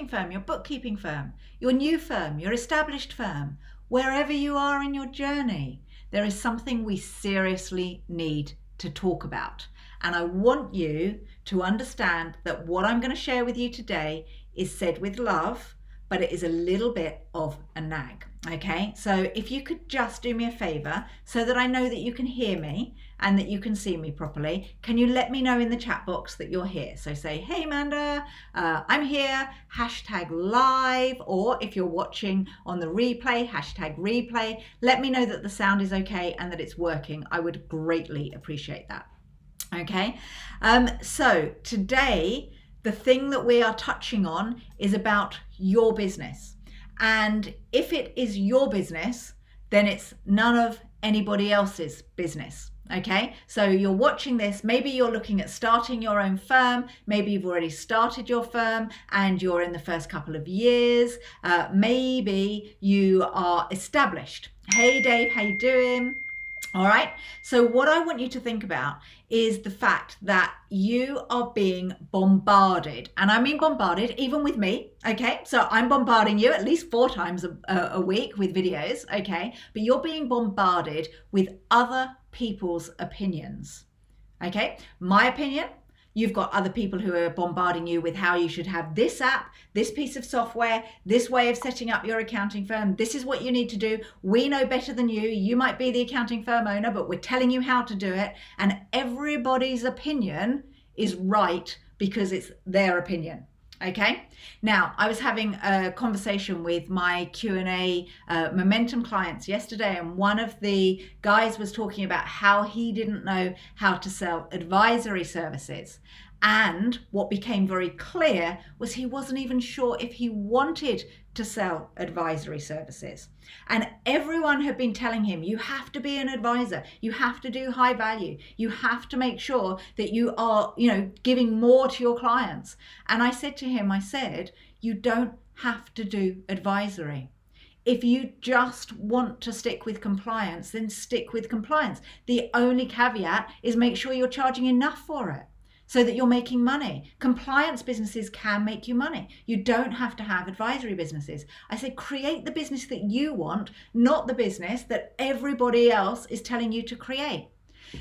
firm, your bookkeeping firm, your new firm, your established firm, wherever you are in your journey, there is something we seriously need to talk about. And I want you to understand that what I'm going to share with you today is said with love, but it is a little bit of a nag. Okay, so if you could just do me a favor so that I know that you can hear me and that you can see me properly, can you let me know in the chat box that you're here? So say, hey Amanda, I'm here, #live, or if you're watching on the replay, #replay. Let me know that the sound is okay and that it's working. I would greatly appreciate that. Okay, so today the thing that we are touching on is about your business. And if it is your business, then it's none of anybody else's business. Okay, so you're watching this, maybe you're looking at starting your own firm, maybe you've already started your firm and you're in the first couple of years, maybe you are established. Hey Dave, how you doing? All right, so what I want you to think about is the fact that you are being bombarded, and I mean bombarded even with me, okay? So I'm bombarding you at least 4 times a week with videos, okay? But you're being bombarded with other people's opinions, okay? My opinion, you've got other people who are bombarding you with how you should have this app, this piece of software, this way of setting up your accounting firm. This is what you need to do. We know better than you. You might be the accounting firm owner, but we're telling you how to do it. And everybody's opinion is right because it's their opinion. Okay. Now, I was having a conversation with my Q&A Momentum clients yesterday, and one of the guys was talking about how he didn't know how to sell advisory services. And what became very clear was he wasn't even sure if he wanted to sell advisory services. And everyone had been telling him, you have to be an advisor, you have to do high value, you have to make sure that you are, giving more to your clients. And I said to him, you don't have to do advisory. If you just want to stick with compliance, then stick with compliance. The only caveat is make sure you're charging enough for it, so that you're making money. Compliance businesses can make you money. You don't have to have advisory businesses. I said, create the business that you want, not the business that everybody else is telling you to create.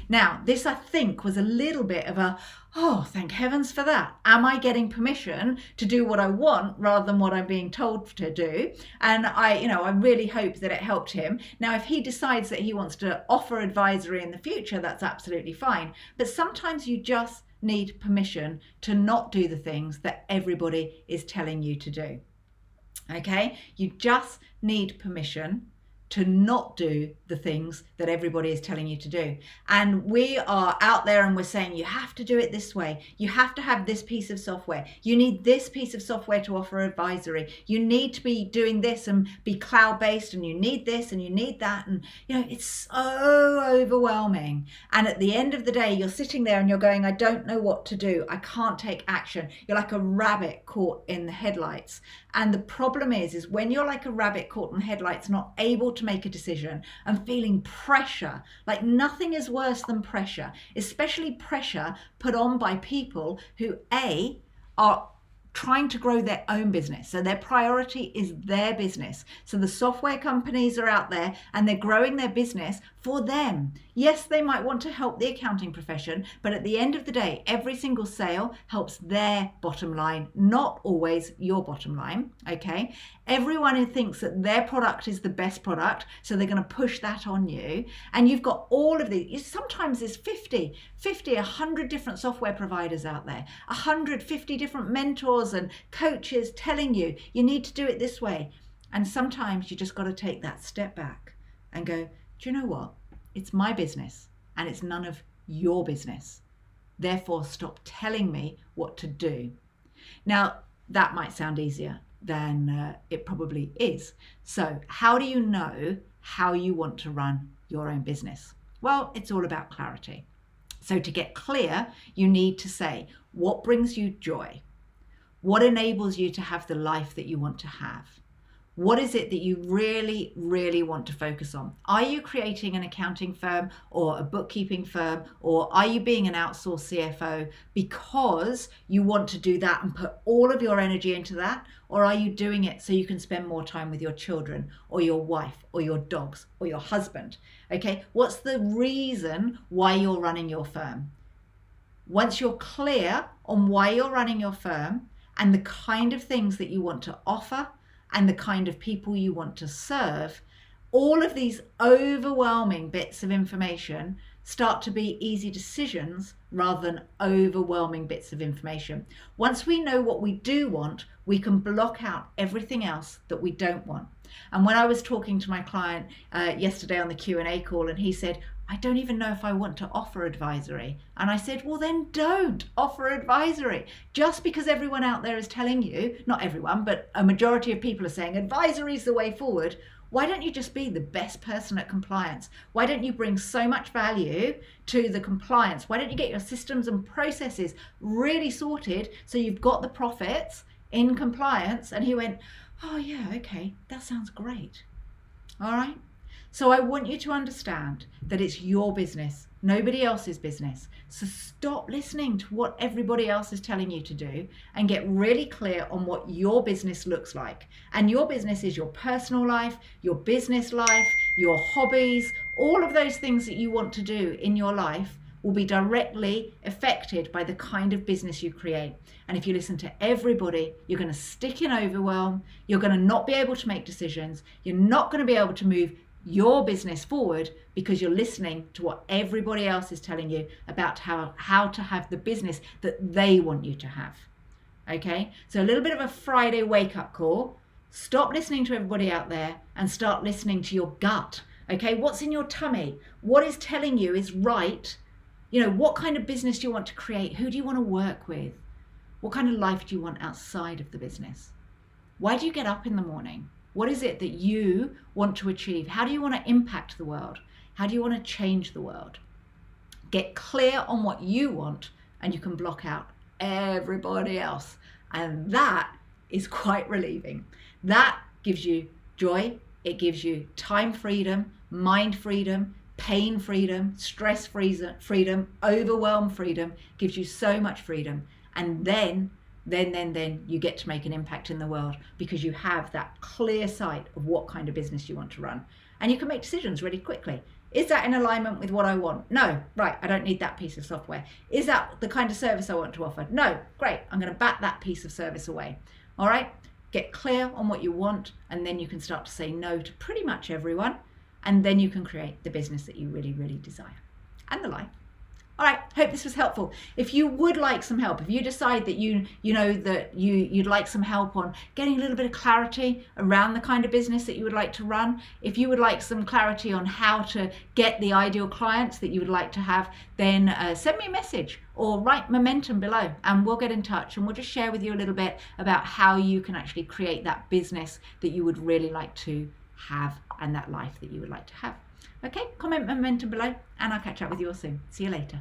Now, this I think was a little bit of a, oh, thank heavens for that. Am I getting permission to do what I want rather than what I'm being told to do? And I really hope that it helped him. Now, if he decides that he wants to offer advisory in the future, that's absolutely fine. But sometimes you just need permission to not do the things that everybody is telling you to do. Okay, you just need permission to not do the things that everybody is telling you to do. And we are out there and we're saying, you have to do it this way. You have to have this piece of software. You need this piece of software to offer advisory. You need to be doing this and be cloud-based, and you need this and you need that. And it's so overwhelming. And at the end of the day, you're sitting there and you're going, I don't know what to do. I can't take action. You're like a rabbit caught in the headlights. And the problem is when you're like a rabbit caught in the headlights, not able to make a decision and feeling pressure, like nothing is worse than pressure, especially pressure put on by people who are trying to grow their own business. So their priority is their business. So the software companies are out there and they're growing their business for them. Yes, they might want to help the accounting profession, but at the end of the day, every single sale helps their bottom line, not always your bottom line, okay? Everyone who thinks that their product is the best product, so they're going to push that on you. And you've got all of these, sometimes there's 100 different software providers out there, 150 different mentors and coaches telling you, you need to do it this way. And sometimes you just got to take that step back and go, do you know what? It's my business and it's none of your business. Therefore, stop telling me what to do. Now, that might sound easier than it probably is. So how do you know how you want to run your own business? Well, it's all about clarity. So to get clear, you need to say, what brings you joy? What enables you to have the life that you want to have? What is it that you really, really want to focus on? Are you creating an accounting firm or a bookkeeping firm, or are you being an outsourced CFO because you want to do that and put all of your energy into that? Or are you doing it so you can spend more time with your children or your wife or your dogs or your husband? Okay, what's the reason why you're running your firm? Once you're clear on why you're running your firm and the kind of things that you want to offer and the kind of people you want to serve, all of these overwhelming bits of information start to be easy decisions rather than overwhelming bits of information. Once we know what we do want, we can block out everything else that we don't want. And when I was talking to my client yesterday on the Q&A call, and he said, I don't even know if I want to offer advisory. And I said, well, then don't offer advisory. Just because everyone out there is telling you, not everyone, but a majority of people are saying advisory is the way forward, why don't you just be the best person at compliance? Why don't you bring so much value to the compliance? Why don't you get your systems and processes really sorted so you've got the profits in compliance? And he went, oh yeah, okay, that sounds great. All right. So I want you to understand that it's your business, nobody else's business. So stop listening to what everybody else is telling you to do and get really clear on what your business looks like. And your business is your personal life, your business life, your hobbies, all of those things that you want to do in your life will be directly affected by the kind of business you create. And if you listen to everybody, you're going to stick in overwhelm, you're going to not be able to make decisions, you're not going to be able to move your business forward because you're listening to what everybody else is telling you about how to have the business that they want you to have. Okay, so a little bit of a Friday wake-up call. Stop listening to everybody out there and start listening to your gut. Okay, what's in your tummy? What is telling you is right? You know, what kind of business do you want to create? Who do you want to work with? What kind of life do you want outside of the business? Why do you get up in the morning? What is it that you want to achieve? How do you want to impact the world? How do you want to change the world? Get clear on what you want and you can block out everybody else. And that is quite relieving. That gives you joy. It gives you time freedom, mind freedom, pain freedom, stress freedom, overwhelm freedom. Gives you so much freedom. And then you get to make an impact in the world because you have that clear sight of what kind of business you want to run. And you can make decisions really quickly. Is that in alignment with what I want? No, right, I don't need that piece of software. Is that the kind of service I want to offer? No, great, I'm going to bat that piece of service away. All right, get clear on what you want, and then you can start to say no to pretty much everyone, and then you can create the business that you really, really desire and the life. All right, hope this was helpful. If you would like some help, if you decide that you'd like some help on getting a little bit of clarity around the kind of business that you would like to run, if you would like some clarity on how to get the ideal clients that you would like to have, then send me a message or write Momentum below and we'll get in touch and we'll just share with you a little bit about how you can actually create that business that you would really like to have and that life that you would like to have. Okay, comment Momentum below and I'll catch up with you all soon. See you later.